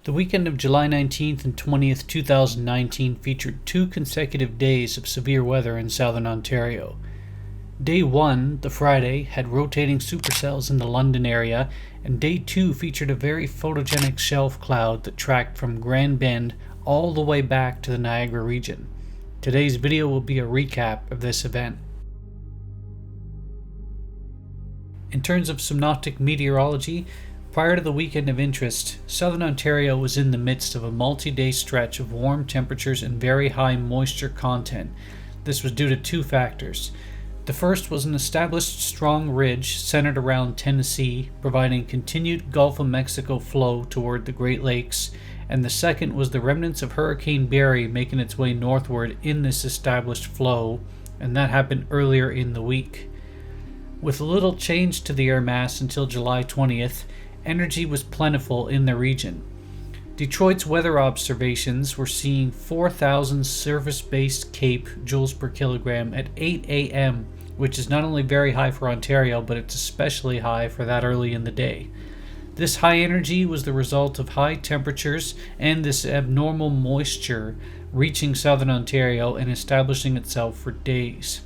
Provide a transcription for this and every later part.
The weekend of July 19th and 20th, 2019 featured 2 consecutive days of severe weather in southern Ontario. Day 1, the Friday, had rotating supercells in the London area, and Day 2 featured a very photogenic shelf cloud that tracked from Grand Bend all the way back to the Niagara region. Today's video will be a recap of this event. In terms of synoptic meteorology, prior to the weekend of interest, southern Ontario was in the midst of a multi-day stretch of warm temperatures and very high moisture content. This was due to 2 factors. The first was an established strong ridge centered around Tennessee, providing continued Gulf of Mexico flow toward the Great Lakes, and the second was the remnants of Hurricane Barry making its way northward in this established flow, and that happened earlier in the week. With little change to the air mass until July 20th, energy was plentiful in the region. Detroit's weather observations were seeing 4,000 surface-based Cape joules per kilogram at 8 a.m., which is not only very high for Ontario, but it's especially high for that early in the day. This high energy was the result of high temperatures and this abnormal moisture reaching southern Ontario and establishing itself for days.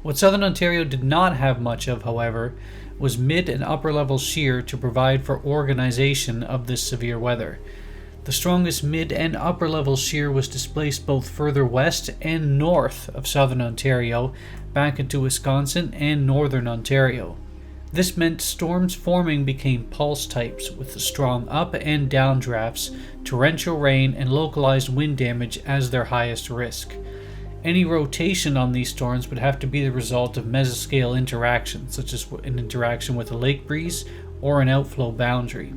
What southern Ontario did not have much of, however, was mid and upper level shear to provide for organization of this severe weather. The strongest mid and upper level shear was displaced both further west and north of southern Ontario, back into Wisconsin and northern Ontario. This meant storms forming became pulse types with strong up and down drafts, torrential rain, and localized wind damage as their highest risk. Any rotation on these storms would have to be the result of mesoscale interactions, such as an interaction with a lake breeze or an outflow boundary.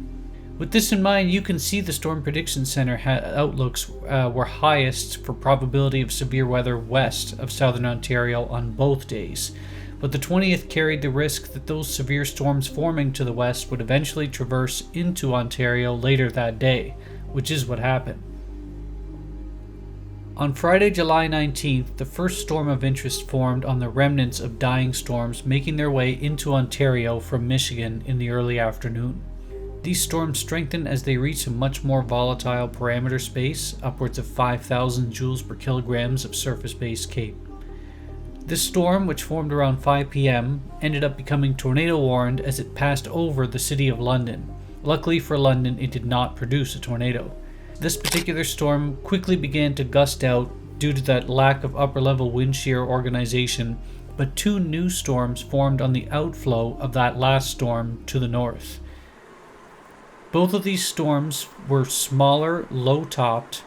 With this in mind, you can see the Storm Prediction Center outlooks were highest for probability of severe weather west of southern Ontario on both days, but the 20th carried the risk that those severe storms forming to the west would eventually traverse into Ontario later that day, which is what happened. On Friday, July 19th, the first storm of interest formed on the remnants of dying storms making their way into Ontario from Michigan in the early afternoon. These storms strengthened as they reached a much more volatile parameter space, upwards of 5,000 joules per kilograms of surface-based Cape. This storm, which formed around 5 p.m., ended up becoming tornado-warned as it passed over the city of London. Luckily for London, it did not produce a tornado. This particular storm quickly began to gust out due to that lack of upper-level wind shear organization, but 2 new storms formed on the outflow of that last storm to the north. Both of these storms were smaller, low-topped,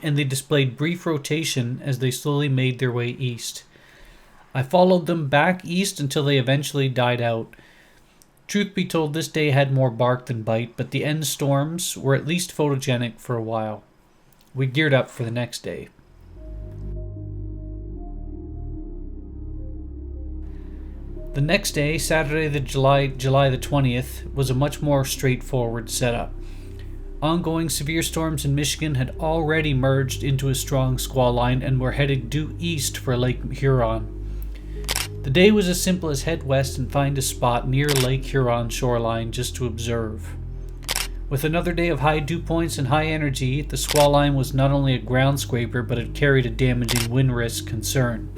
and they displayed brief rotation as they slowly made their way east. I followed them back east until they eventually died out. Truth be told, this day had more bark than bite, but the end storms were at least photogenic for a while. We geared up for the next day. The next day, Saturday, July the 20th, was a much more straightforward setup. Ongoing severe storms in Michigan had already merged into a strong squall line and were headed due east for Lake Huron. The day was as simple as head west and find a spot near Lake Huron shoreline just to observe. With another day of high dew points and high energy, the squall line was not only a ground scraper, but it carried a damaging wind risk concern.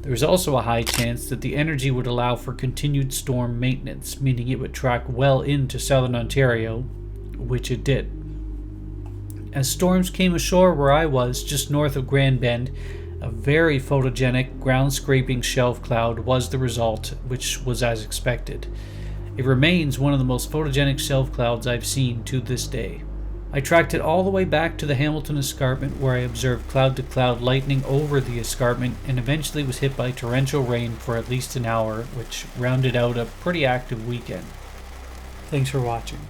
There was also a high chance that the energy would allow for continued storm maintenance, meaning it would track well into southern Ontario, which it did. As storms came ashore where I was, just north of Grand Bend, a very photogenic ground-scraping shelf cloud was the result, which was as expected. It remains one of the most photogenic shelf clouds I've seen to this day. I tracked it all the way back to the Hamilton Escarpment, where I observed cloud-to-cloud lightning over the escarpment and eventually was hit by torrential rain for at least an hour, which rounded out a pretty active weekend. Thanks for watching.